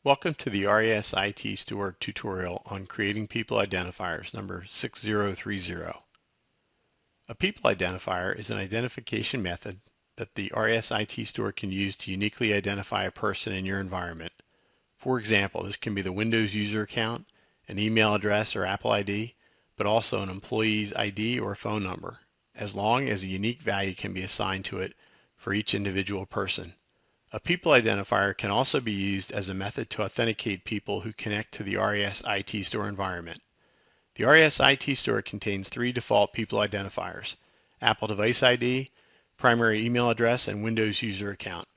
Welcome to the RES IT Store tutorial on creating people identifiers number 6030. A people identifier is an identification method that the RES IT Store can use to uniquely identify a person in your environment. For example, this can be the Windows user account, an email address or Apple ID, but also an employee's ID or phone number, as long as a unique value can be assigned to it for each individual person. A people identifier can also be used as a method to authenticate people who connect to the RES IT Store environment. The RES IT Store contains three default people identifiers: Apple Device ID, primary email address, and Windows user account.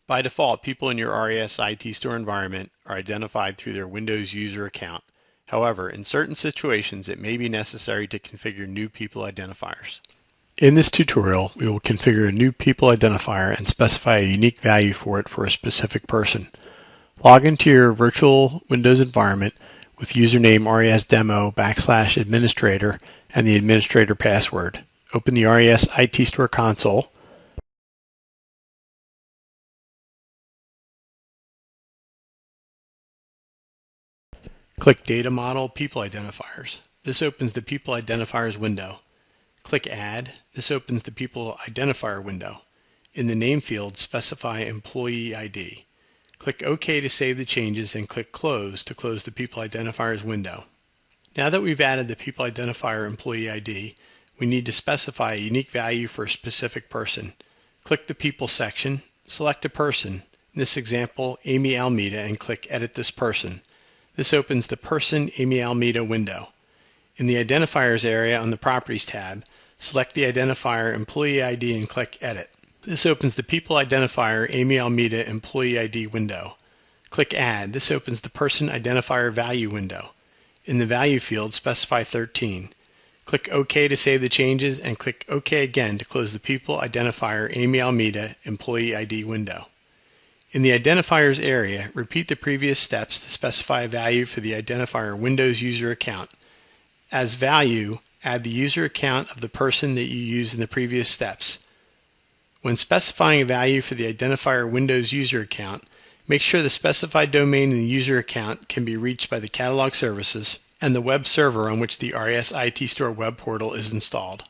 By default, people in your RES IT Store environment are identified through their Windows user account. However, in certain situations, it may be necessary to configure new people identifiers. In this tutorial, we will configure a new people identifier and specify a unique value for it for a specific person. Log into your virtual Windows environment with username resdemo \administrator and the administrator password. Open the RES IT Store console. Click Data Model People Identifiers. This opens the People Identifiers window. Click Add. This opens the People Identifier window. In the name field, specify Employee ID. Click OK to save the changes and click Close to close the People Identifiers window. Now that we've added the People Identifier Employee ID, we need to specify a unique value for a specific person. Click the People section, select a person, in this example Amy Almeida, and click Edit this person. This opens the Person Amy Almeida window. In the Identifiers area on the Properties tab, select the identifier Employee ID and click Edit. This opens the People Identifier Amy Almeida Employee ID window. Click Add. This opens the Person Identifier Value window. In the Value field, specify 13. Click OK to save the changes and click OK again to close the People Identifier Amy Almeida Employee ID window. In the Identifiers area, repeat the previous steps to specify a value for the identifier Windows user account. As value, add the user account of the person that you used in the previous steps. When specifying a value for the identifier Windows user account, make sure the specified domain in the user account can be reached by the catalog services and the web server on which the RES IT Store web portal is installed.